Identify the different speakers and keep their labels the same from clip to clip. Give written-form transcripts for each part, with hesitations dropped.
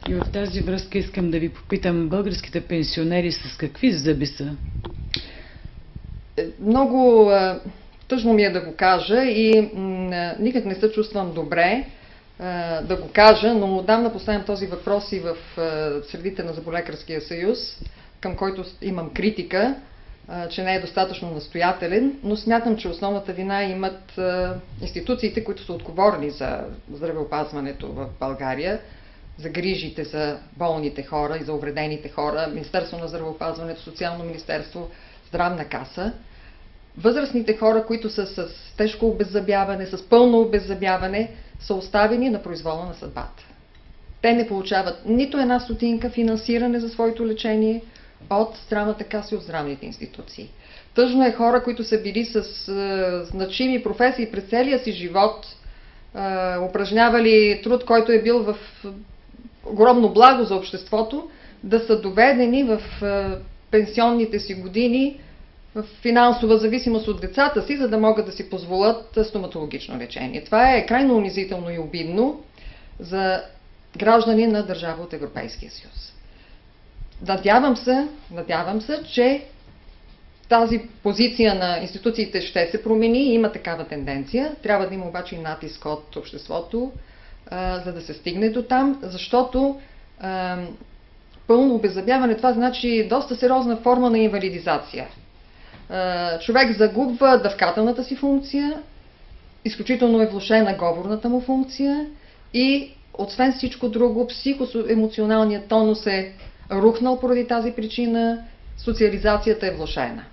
Speaker 1: И в тази връзка искам да ви попитам, българските пенсионери с какви зъби са?
Speaker 2: Много тъжно ми е да го кажа и никак не се чувствам добре да го кажа, но отдавна поставям този въпрос и в средите на Зъболекарския съюз, към който имам критика, че не е достатъчно настоятелен, но смятам, че основната вина имат институциите, които са отговорни за здравеопазването в България, за грижите за болните хора и за увредените хора, Министерство на здравеопазването, Социално министерство, Здравна каса. Възрастните хора, които са с тежко обеззъбяване, с пълно обеззъбяване, са оставени на произвола на съдбата. Те не получават нито една стотинка финансиране за своето лечение от Здравната каса и от здравните институции. Тъжно е хора, които са били с значими професии през целия си живот, упражнявали труд, който е бил в огромно благо за обществото, да са доведени в пенсионните си години в финансова зависимост от децата си, за да могат да си позволят стоматологично лечение. Това е крайно унизително и обидно за граждани на държава от Европейския съюз. Надявам се, че тази позиция на институциите ще се промени и има такава тенденция. Трябва да има обаче и натиск от обществото, за да се стигне до там, защото пълно обеззъбяване, това значи доста сериозна форма на инвалидизация. Човек загубва дъвкателната си функция, изключително е влошена говорната му функция и освен всичко друго, психоемоционалният тонус е рухнал поради тази причина, социализацията е влошена.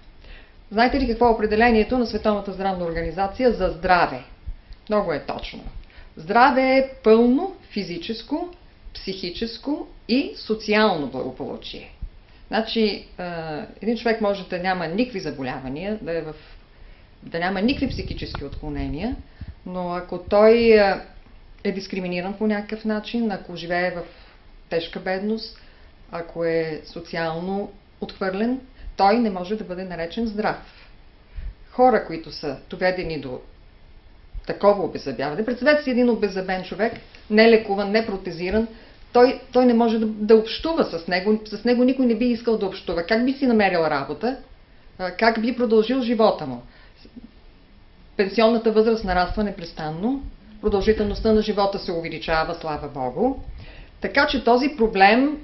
Speaker 2: Знаете ли какво е определението на Световната здравна организация за здраве? Много е точно. Здраве е пълно физическо, психическо и социално благополучие. Значи, един човек може да няма никакви заболявания, да няма никакви психически отклонения, но ако той е дискриминиран по някакъв начин, ако живее в тежка бедност, ако е социално отхвърлен, той не може да бъде наречен здрав. Хора, които са доведени до такова обеззъбяване, представете си един обеззъбен човек, не лекуван, не протезиран, той не може да общува с него. С него никой не би искал да общува. Как би си намерил работа? Как би продължил живота му? Пенсионната възраст нараства непрестанно. Продължителността на живота се увеличава, слава Богу. Така че този проблем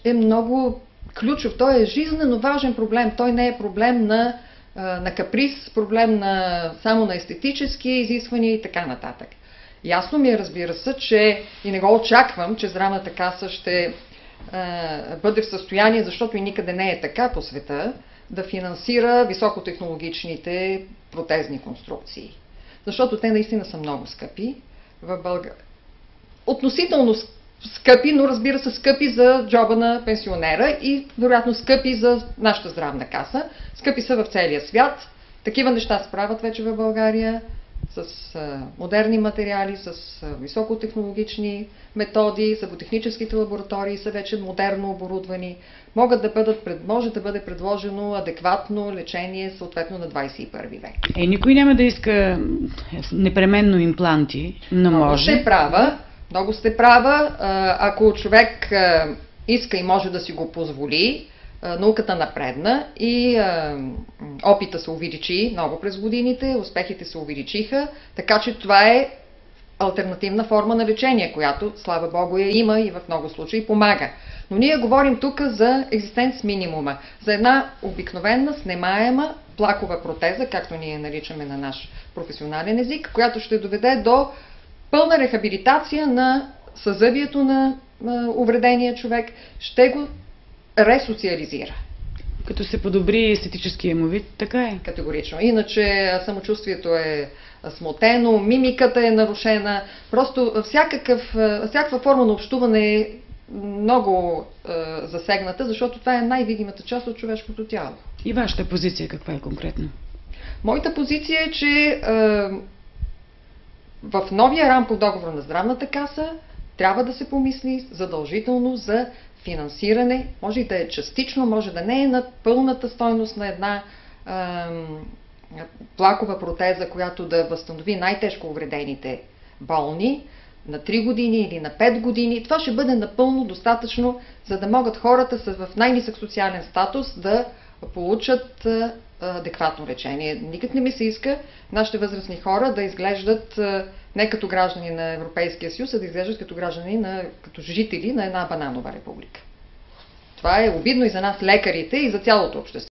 Speaker 2: е много ключов. Той е жизнено важен проблем. Той не е проблем на каприз, проблем само на естетически изисквания и така нататък. Ясно ми е, разбира се, че и не го очаквам, че Здравната каса ще бъде в състояние, защото и никъде не е така по света, да финансира високотехнологичните протезни конструкции. Защото те наистина са много скъпи. В България относително скъпи, но разбира се скъпи за джоба на пенсионера и вероятно скъпи за нашата Здравна каса. Скъпи са в целия свят. Такива неща се правят вече в България с модерни материали, с високотехнологични методи, зъботехническите лаборатории са вече модерно оборудвани. Може да бъде предложено адекватно лечение съответно на 21 век.
Speaker 1: Никой няма да иска непременно импланти, но може.
Speaker 2: Много сте права. Ако човек иска и може да си го позволи, науката напредна и опита се увеличи много през годините, успехите се увеличиха, така че това е алтернативна форма на лечение, която, слава Богу, я има и в много случаи помага. Но ние говорим тук за екзистенц минимума, за една обикновена, снемаема плакова протеза, както ние наричаме на наш професионален език, която ще доведе до пълна рехабилитация на съзъбието на увредения човек, ще го ресоциализира.
Speaker 1: Като се подобри естетическия му вид, така е.
Speaker 2: Категорично. Иначе самочувствието е смутено, мимиката е нарушена, просто всякаква форма на общуване е много засегната, защото това е най-видимата част от човешкото тяло.
Speaker 1: И вашата позиция каква е конкретно?
Speaker 2: Моята позиция е, че в новия рамков договор на Здравната каса трябва да се помисли задължително за финансиране, може и да е частично, може да не е на пълната стойност на една плакова протеза, която да възстанови най-тежко увредените болни, на 3 години или на 5 години. Това ще бъде напълно достатъчно, за да могат хората в най-нисък социален статус да получат адекватно лечение. Никак не ми се иска нашите възрастни хора да изглеждат не като граждани на Европейския съюз, а да изглеждат като граждани, като жители на една бананова република. Това е обидно и за нас, лекарите, и за цялото общество.